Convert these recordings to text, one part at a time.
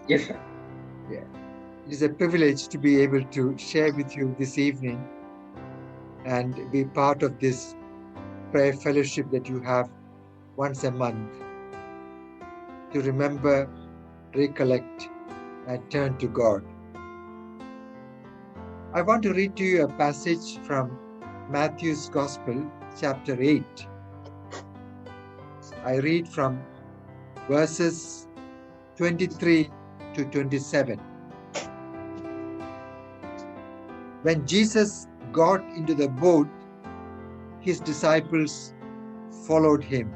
Yes, sir. Yeah. It is a privilege to be able to share with you this evening and be part of this prayer fellowship that you have once a month to remember, recollect, and turn to God. I want to read to you a passage from Matthew's Gospel, chapter 8. I read from verses 23 to 27. When Jesus got into the boat, his disciples followed him.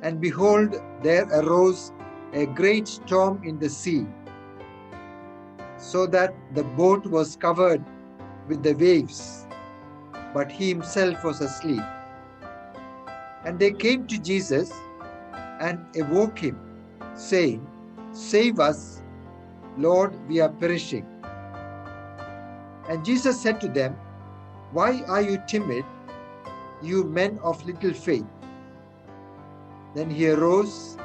And behold, there arose a great storm in the sea, so that the boat was covered with the waves, but he himself was asleep. And they came to Jesus and awoke him, saying, Save us, Lord, we are perishing. And Jesus said to them, Why are you timid, you men of little faith? Then he arose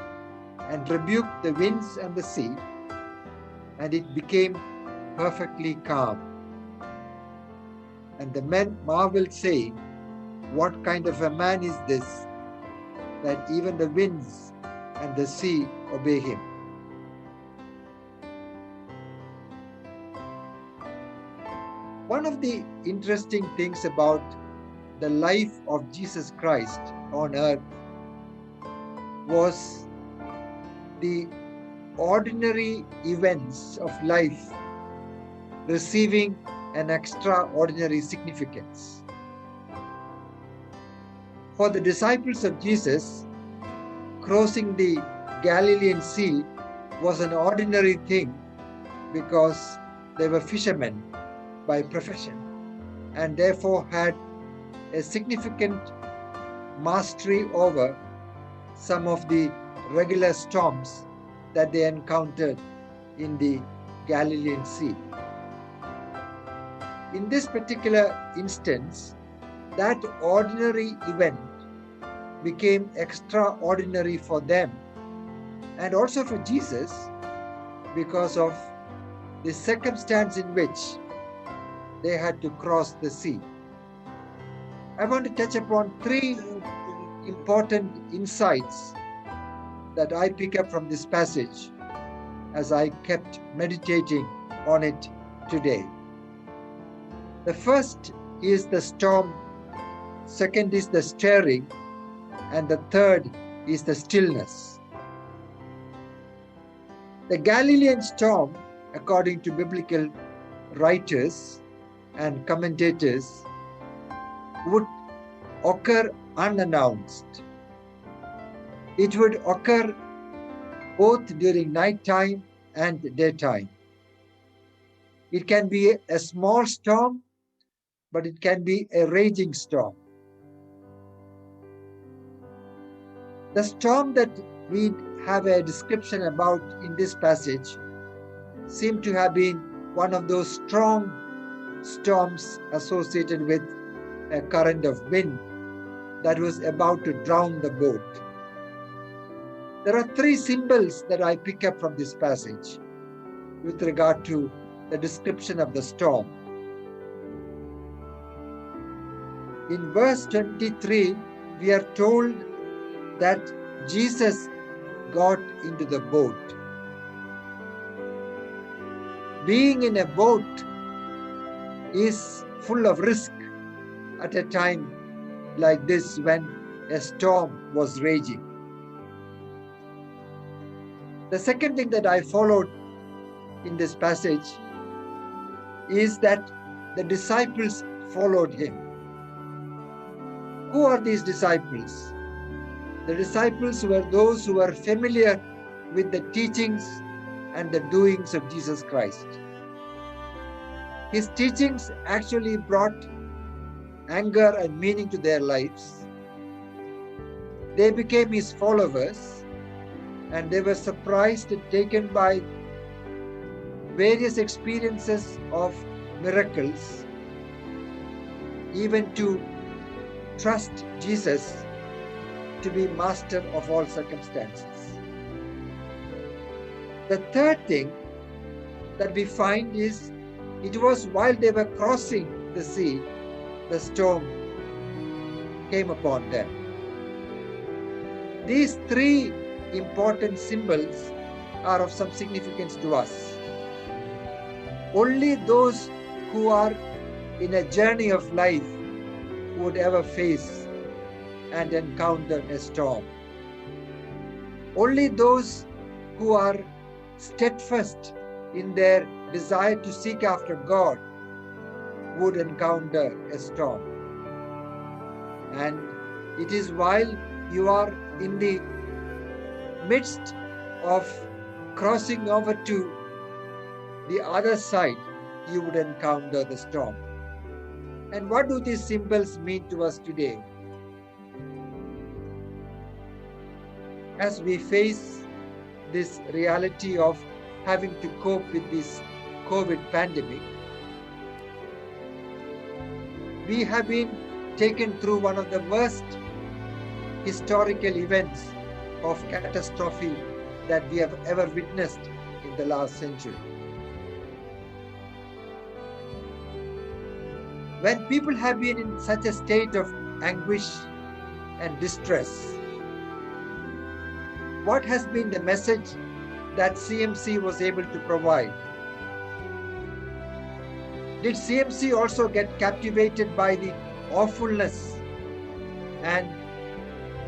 and rebuked the winds and the sea, and it became perfectly calm. And the men marveled, saying, What kind of a man is this, that even the winds and the sea obey him? One of the interesting things about the life of Jesus Christ on earth was the ordinary events of life receiving an extraordinary significance. For the disciples of Jesus, crossing the Galilean Sea was an ordinary thing because they were fishermen by profession and therefore had a significant mastery over some of the regular storms that they encountered in the Galilean Sea. In this particular instance, that ordinary event became extraordinary for them and also for Jesus because of the circumstance in which they had to cross the sea. I want to touch upon three important insights that I pick up from this passage as I kept meditating on it today. The first is the storm, second is the stirring, and the third is the stillness. The Galilean storm, according to biblical writers and commentators, would occur unannounced. It would occur both during nighttime and daytime. It can be a small storm, but it can be a raging storm. The storm that we have a description about in this passage seemed to have been one of those strong storms associated with a current of wind that was about to drown the boat. There are three symbols that I pick up from this passage with regard to the description of the storm. In verse 23, we are told that Jesus got into the boat. Being in a boat is full of risk at a time like this when a storm was raging. The second thing that I followed in this passage is that the disciples followed him. Who are these disciples? The disciples were those who were familiar with the teachings and the doings of Jesus Christ. His teachings actually brought anger and meaning to their lives. They became his followers, and they were surprised and taken by various experiences of miracles, even to trust Jesus to be master of all circumstances. The third thing that we find is it was while they were crossing the sea, the storm came upon them. These three important symbols are of some significance to us. Only those who are in a journey of life would ever face and encounter a storm. Only those who are steadfast in their desire to seek after God would encounter a storm. And it is while you are in the midst of crossing over to the other side, you would encounter the storm. And what do these symbols mean to us today? As we face this reality of having to cope with this COVID pandemic, we have been taken through one of the worst historical events of catastrophe that we have ever witnessed in the last century. When people have been in such a state of anguish and distress, what has been the message that CMC was able to provide? Did CMC also get captivated by the awfulness and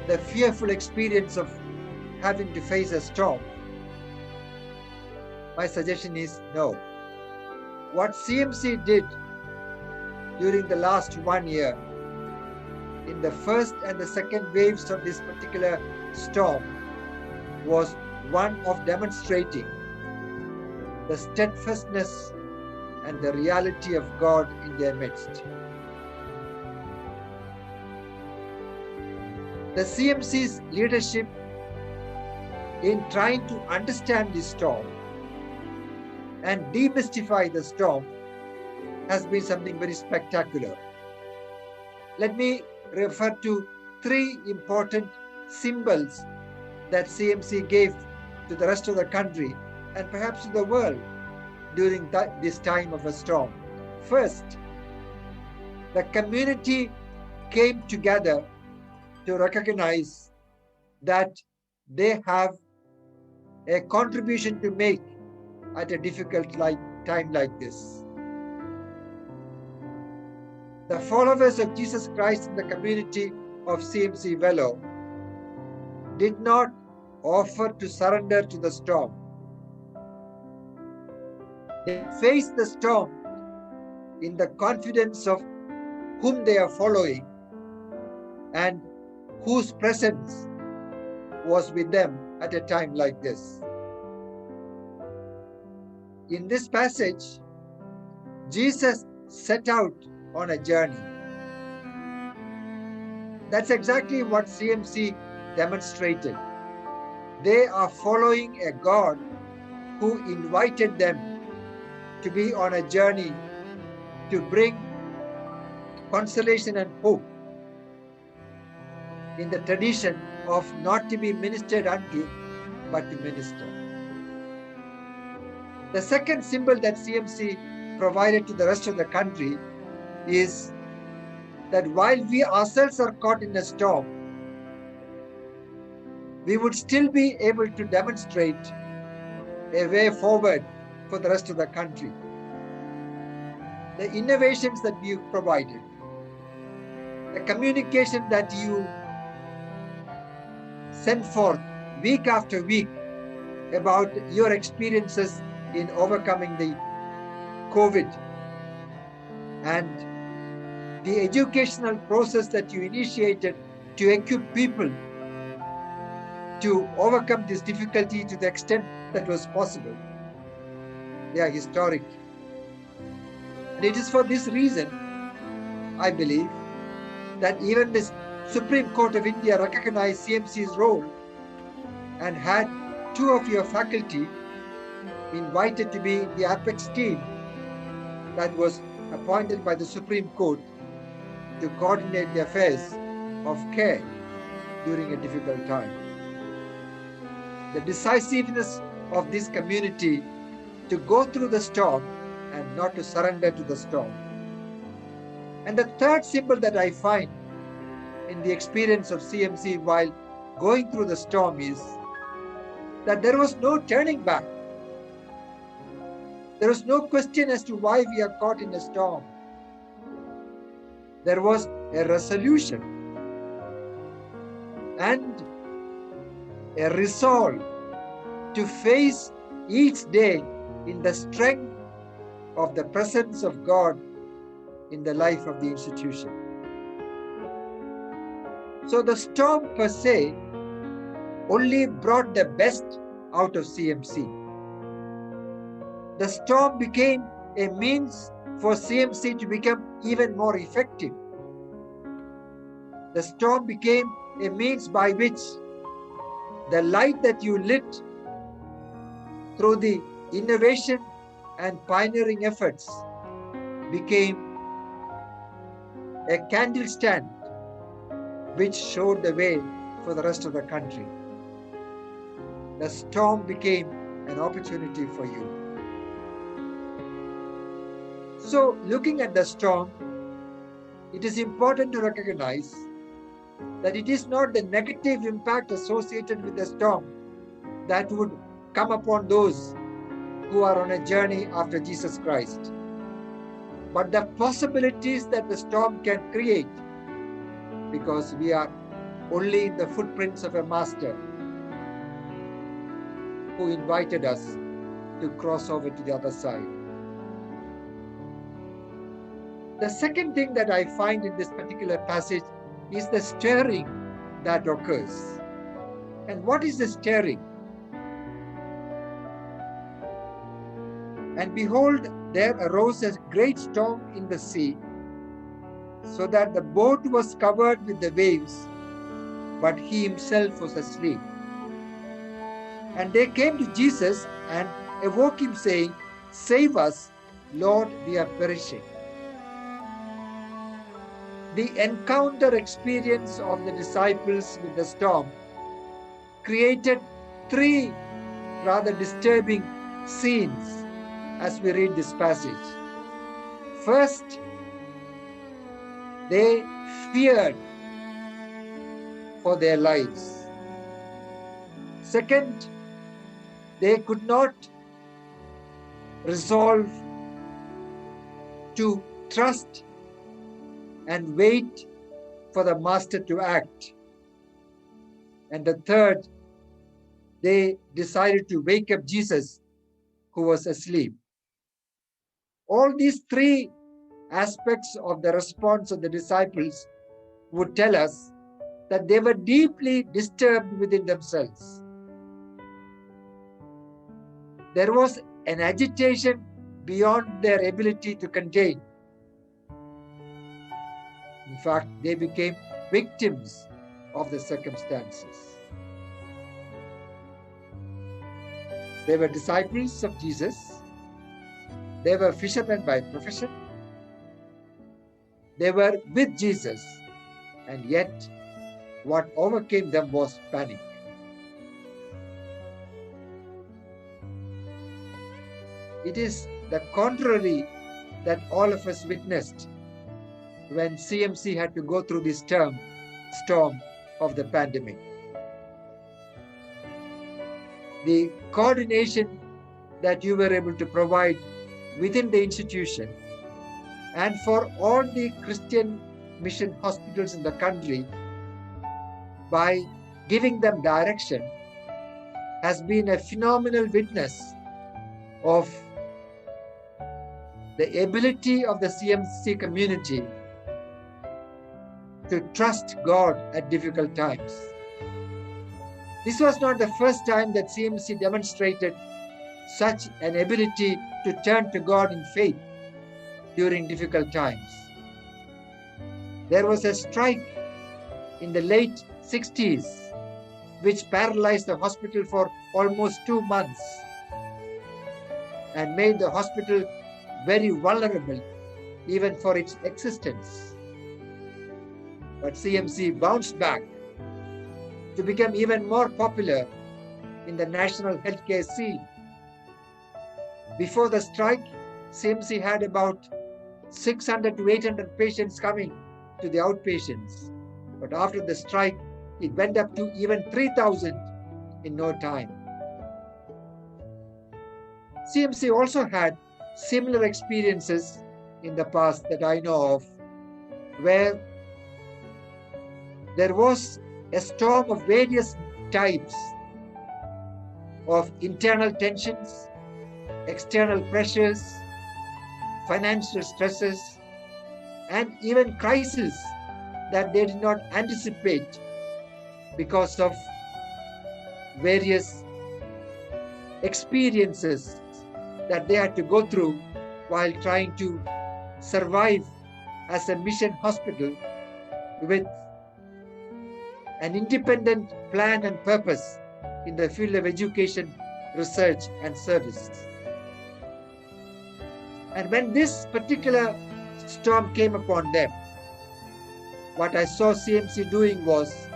the fearful experience of having to face a storm? My suggestion is no. What CMC did during the last 1 year, in the first and the second waves of this particular storm, was one of demonstrating the steadfastness and the reality of God in their midst. The CMC's leadership in trying to understand this storm and demystify the storm has been something very spectacular. Let me refer to three important symbols that CMC gave to the rest of the country and perhaps to the world during this time of a storm. First, the community came together to recognize that they have a contribution to make at a difficult time like this. The followers of Jesus Christ in the community of CMC Velo did not offer to surrender to the storm. They faced the storm in the confidence of whom they are following and whose presence was with them at a time like this. In this passage, Jesus set out on a journey. That's exactly what CMC demonstrated. They are following a God who invited them to be on a journey to bring consolation and hope in the tradition of not to be ministered unto, but to minister. The second symbol that CMC provided to the rest of the country is that while we ourselves are caught in a storm, we would still be able to demonstrate a way forward for the rest of the country. The innovations that you provided, the communication that you sent forth week after week about your experiences in overcoming the COVID, and the educational process that you initiated to equip people to overcome this difficulty to the extent that was possible. They are historic. And it is for this reason, I believe, that even the Supreme Court of India recognized CMC's role and had two of your faculty invited to be the apex team that was appointed by the Supreme Court to coordinate the affairs of care during a difficult time. The decisiveness of this community to go through the storm and not to surrender to the storm. And the third symbol that I find in the experience of CMC while going through the storm is that there was no turning back. There was no question as to why we are caught in a storm. There was a resolution and a resolve to face each day in the strength of the presence of God in the life of the institution. So the storm per se only brought the best out of CMC. The storm became a means for CMC to become even more effective. The storm became a means by which the light that you lit through the innovation and pioneering efforts became a candle stand which showed the way for the rest of the country. The storm became an opportunity for you. So, looking at the storm, it is important to recognize that it is not the negative impact associated with the storm that would come upon those who are on a journey after Jesus Christ, but the possibilities that the storm can create, because we are only in the footprints of a master who invited us to cross over to the other side. The second thing that I find in this particular passage is the stirring that occurs. And what is the stirring? And behold, there arose a great storm in the sea, so that the boat was covered with the waves, but he himself was asleep. And they came to Jesus and awoke him, saying, "Save us, Lord, we are perishing." The encounter experience of the disciples with the storm created three rather disturbing scenes as we read this passage. First, they feared for their lives. Second, they could not resolve to trust and wait for the master to act. And the third, they decided to wake up Jesus, who was asleep. All these three aspects of the response of the disciples would tell us that they were deeply disturbed within themselves. There was an agitation beyond their ability to contain. In fact, they became victims of the circumstances. They were disciples of Jesus. They were fishermen by profession. They were with Jesus, and yet what overcame them was panic. It is the contrary that all of us witnessed when CMC had to go through this storm of the pandemic. The coordination that you were able to provide within the institution and for all the Christian mission hospitals in the country by giving them direction has been a phenomenal witness of the ability of the CMC community to trust God at difficult times. This was not the first time that CMC demonstrated such an ability to turn to God in faith during difficult times. There was a strike in the late 60s which paralyzed the hospital for almost 2 months and made the hospital very vulnerable even for its existence. But CMC bounced back to become even more popular in the national healthcare scene. Before the strike, CMC had about 600 to 800 patients coming to the outpatients. But after the strike, it went up to even 3,000 in no time. CMC also had similar experiences in the past that I know of, where there was a storm of various types of internal tensions, external pressures, financial stresses, and even crises that they did not anticipate because of various experiences that they had to go through while trying to survive as a mission hospital with an independent plan and purpose in the field of education, research, and service. And when this particular storm came upon them, what I saw CMC doing was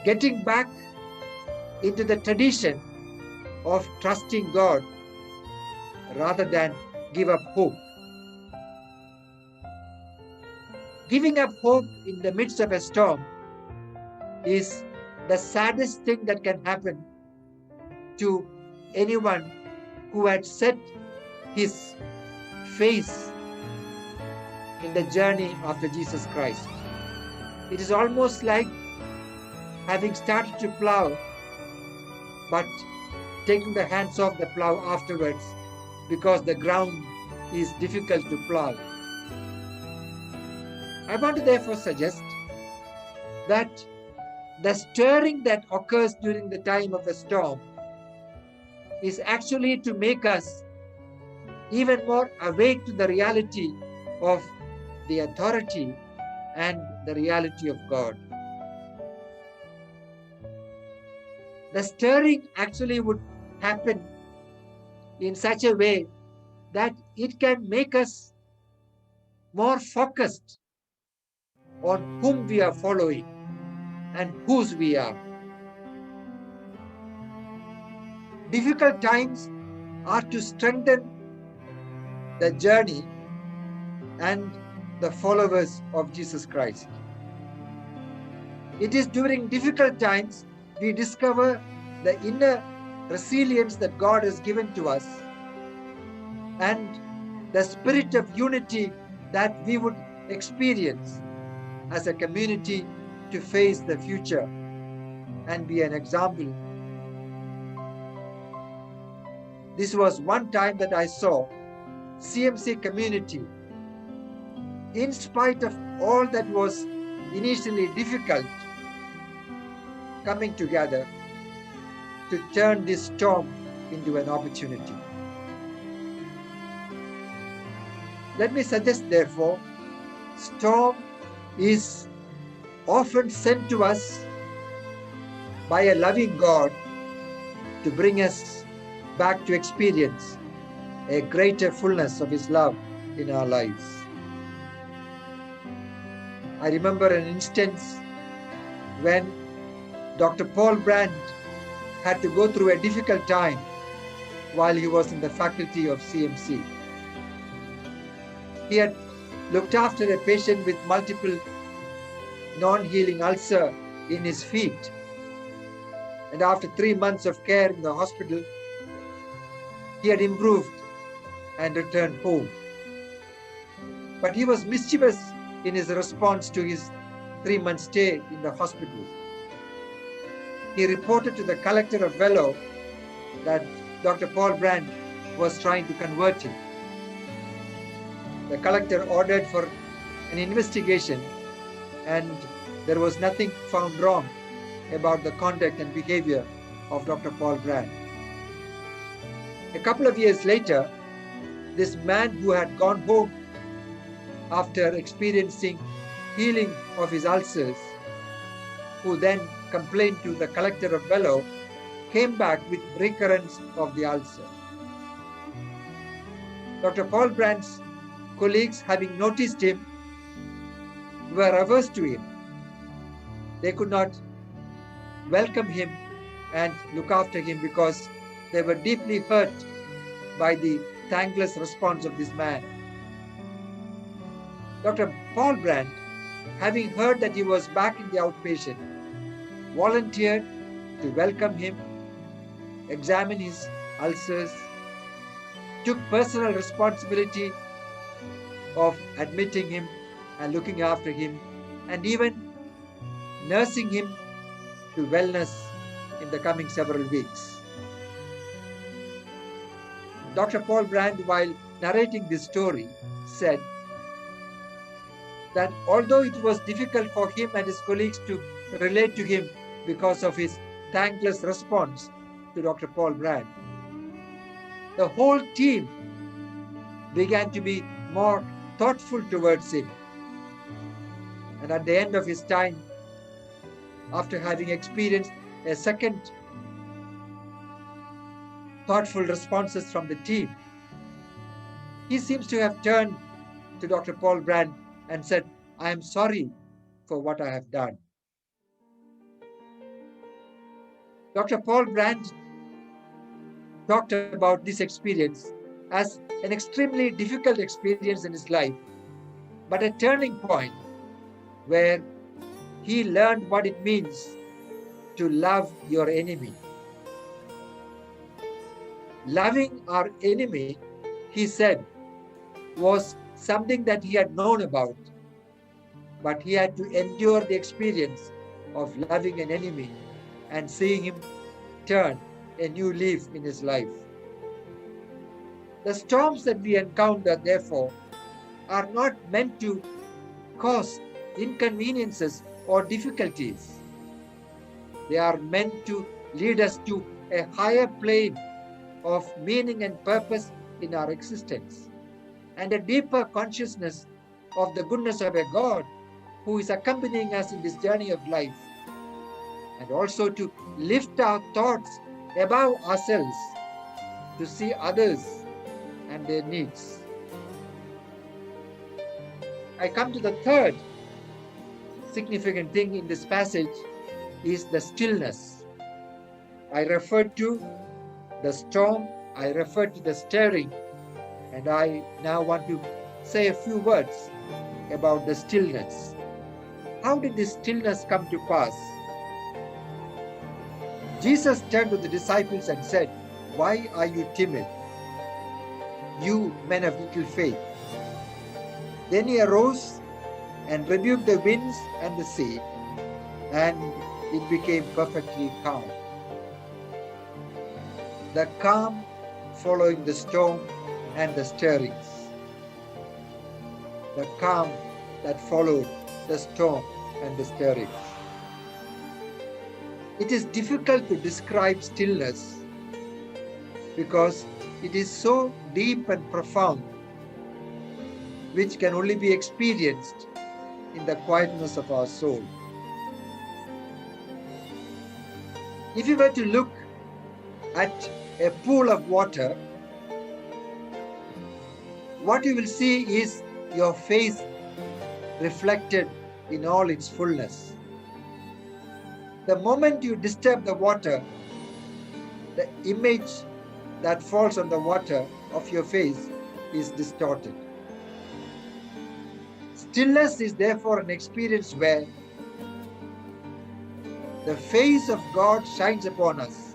getting back into the tradition of trusting God rather than give up hope. Giving up hope in the midst of a storm is the saddest thing that can happen to anyone who had set his face in the journey after Jesus Christ. It is almost like having started to plow, but taking the hands off the plow afterwards because the ground is difficult to plow. I want to therefore suggest that the stirring that occurs during the time of a storm is actually to make us even more awake to the reality of the authority and the reality of God. The stirring actually would happen in such a way that it can make us more focused on whom we are following and whose we are. Difficult times are to strengthen the journey and the followers of Jesus Christ. It is during difficult times we discover the inner resilience that God has given to us and the spirit of unity that we would experience as a community to face the future and be an example. This was one time that I saw CMC community, in spite of all that was initially difficult, coming together to turn this storm into an opportunity. Let me suggest, therefore, storm is often sent to us by a loving God to bring us back to experience a greater fullness of His love in our lives. I remember an instance when Dr. Paul Brandt had to go through a difficult time while he was in the faculty of CMC. He had looked after a patient with multiple non-healing ulcer in his feet. And after 3 months of care in the hospital, he had improved and returned home. But he was mischievous in his response to his 3-month stay in the hospital. He reported to the collector of Velo that Dr. Paul Brandt was trying to convert him. The collector ordered for an investigation, and there was nothing found wrong about the conduct and behavior of Dr. Paul Brandt. A couple of years later, this man who had gone home after experiencing healing of his ulcers, who then complained to the collector of Velo, came back with recurrence of the ulcer. Dr. Paul Brandt's colleagues, having noticed him, were averse to him. They could not welcome him and look after him because they were deeply hurt by the thankless response of this man. Dr. Paul Brandt, having heard that he was back in the outpatient, volunteered to welcome him, examine his ulcers, took personal responsibility of admitting him and looking after him, and even nursing him to wellness in the coming several weeks. Dr. Paul Brandt, while narrating this story, said that although it was difficult for him and his colleagues to relate to him because of his thankless response to Dr. Paul Brandt, the whole team began to be more thoughtful towards him. And at the end of his time, after having experienced a second thoughtful responses from the team, he seems to have turned to Dr. Paul Brandt and said, "I am sorry for what I have done." Dr. Paul Brandt talked about this experience as an extremely difficult experience in his life, but a turning point where he learned what it means to love your enemy. Loving our enemy, he said, was something that he had known about, but he had to endure the experience of loving an enemy and seeing him turn a new leaf in his life. The storms that we encounter, therefore, are not meant to cause inconveniences or difficulties. They are meant to lead us to a higher plane of meaning and purpose in our existence, and a deeper consciousness of the goodness of a God who is accompanying us in this journey of life, and also to lift our thoughts above ourselves to see others and their needs. I come to the third significant thing in this passage is the stillness. I referred to the storm, I referred to the stirring, and I now want to say a few words about the stillness. How did this stillness come to pass? Jesus turned to the disciples and said, "Why are you timid, you men of little faith?" Then he arose and rebuked the winds and the sea, and it became perfectly calm. The calm following the storm and the stirrings. The calm that followed the storm and the stirrings. It is difficult to describe stillness because it is so deep and profound, which can only be experienced in the quietness of our soul. If you were to look at a pool of water, what you will see is your face reflected in all its fullness. The moment you disturb the water, the image that falls on the water of your face is distorted. Stillness is therefore an experience where the face of God shines upon us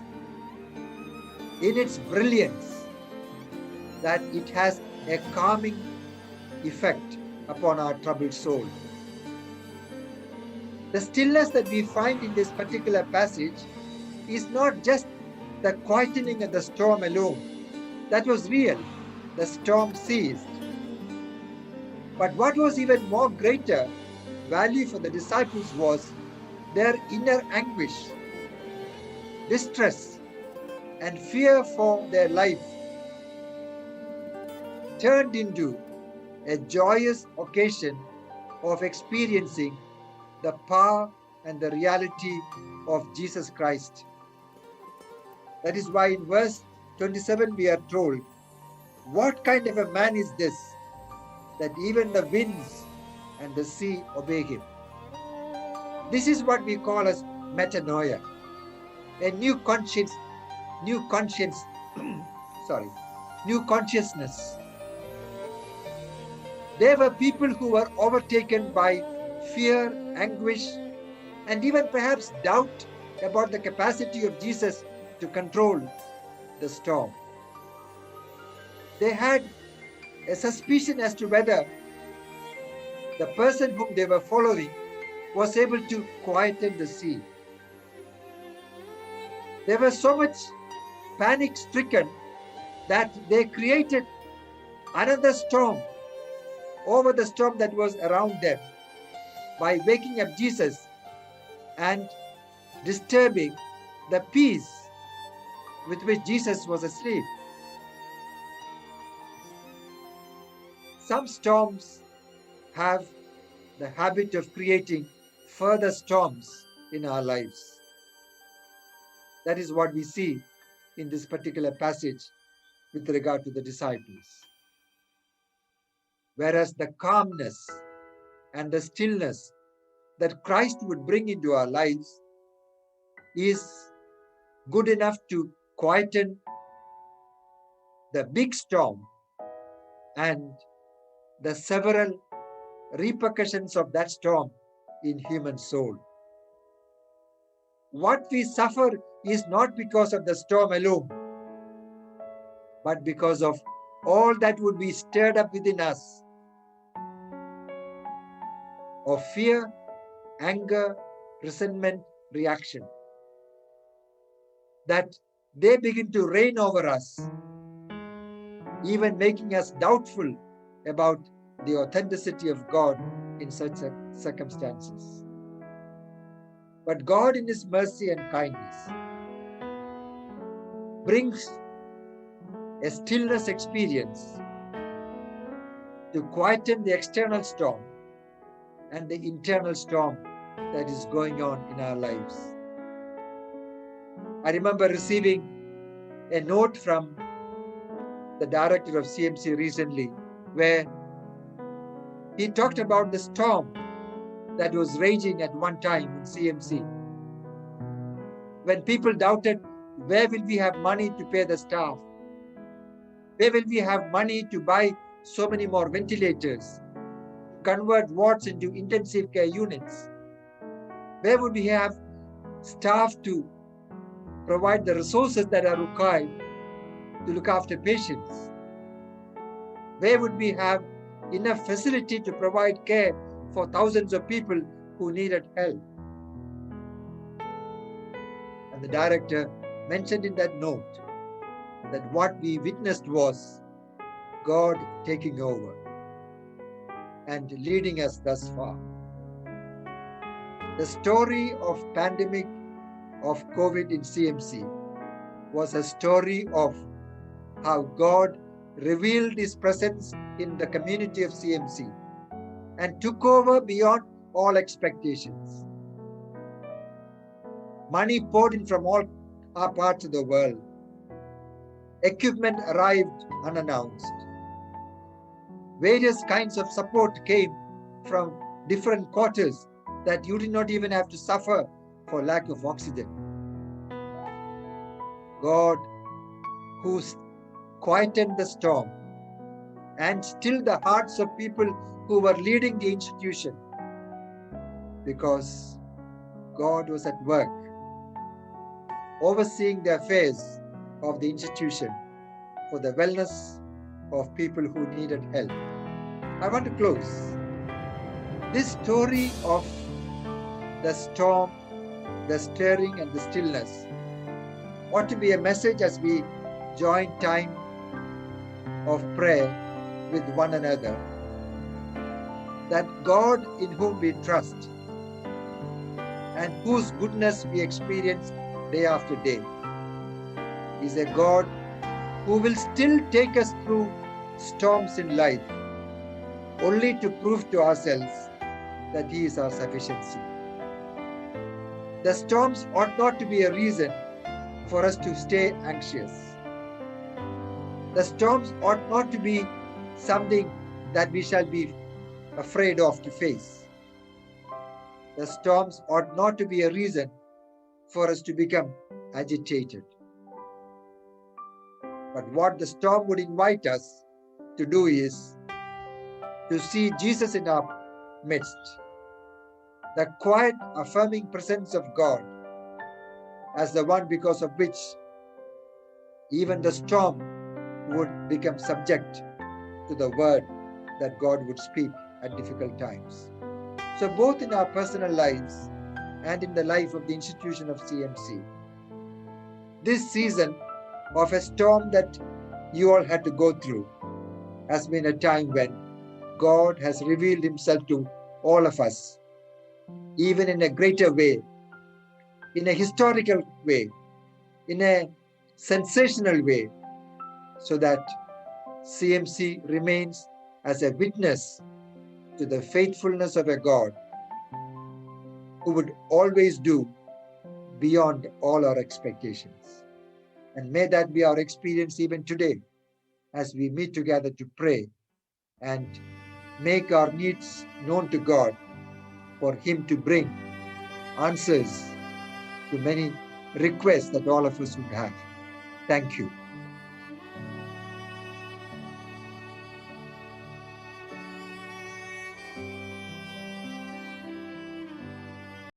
in its brilliance, that it has a calming effect upon our troubled soul. The stillness that we find in this particular passage is not just the quietening of the storm alone. That was real. The storm ceased. But what was even more greater value for the disciples was their inner anguish, distress, and fear for their life turned into a joyous occasion of experiencing the power and the reality of Jesus Christ. That is why in verse 27 we are told, "What kind of a man is this, that even the winds and the sea obey him?" This is what we call as metanoia. a new conscience, new consciousness. They were people who were overtaken by fear, anguish, and even perhaps doubt about the capacity of Jesus to control the storm. They had a suspicion as to whether the person whom they were following was able to quieten the sea. They were so much panic stricken that they created another storm over the storm that was around them by waking up Jesus and disturbing the peace with which Jesus was asleep. Some storms have the habit of creating further storms in our lives. That is what we see in this particular passage with regard to the disciples. Whereas the calmness and the stillness that Christ would bring into our lives is good enough to quieten the big storm and the several repercussions of that storm in human soul. What we suffer is not because of the storm alone, but because of all that would be stirred up within us of fear, anger, resentment, reaction. That they begin to reign over us, even making us doubtful about the authenticity of God in such circumstances. But God, in His mercy and kindness, brings a stillness experience to quieten the external storm and the internal storm that is going on in our lives. I remember receiving a note from the director of CMC recently, where he talked about the storm that was raging at one time in CMC. When people doubted, where will we have money to pay the staff? Where will we have money to buy so many more ventilators, convert wards into intensive care units? Where would we have staff to provide the resources that are required to look after patients? Where would we have enough facility to provide care for thousands of people who needed help? And the director mentioned in that note that what we witnessed was God taking over and leading us thus far. The story of pandemic of COVID in CMC was a story of how God revealed His presence in the community of CMC and took over beyond all expectations. Money poured in from all our parts of the world. Equipment arrived unannounced. Various kinds of support came from different quarters that you did not even have to suffer for lack of oxygen. God, who quietened the storm and stilled the hearts of people who were leading the institution, because God was at work, overseeing the affairs of the institution for the wellness of people who needed help. I want to close. This story of the storm, the stirring and the stillness ought to be a message as we join time of prayer with one another, that God in whom we trust and whose goodness we experience day after day is a God who will still take us through storms in life, only to prove to ourselves that He is our sufficiency. The storms ought not to be a reason for us to stay anxious. The storms ought not to be something that we shall be afraid of to face. The storms ought not to be a reason for us to become agitated. But what the storm would invite us to do is to see Jesus in our midst, the quiet, affirming presence of God as the one because of which even the storm would become subject to the word that God would speak at difficult times. So both in our personal lives and in the life of the institution of CMC, this season of a storm that you all had to go through has been a time when God has revealed himself to all of us, even in a greater way, in a historical way, in a sensational way, so that CMC remains as a witness to the faithfulness of a God who would always do beyond all our expectations. And may that be our experience even today as we meet together to pray and make our needs known to God for him to bring answers to many requests that all of us would have. Thank you.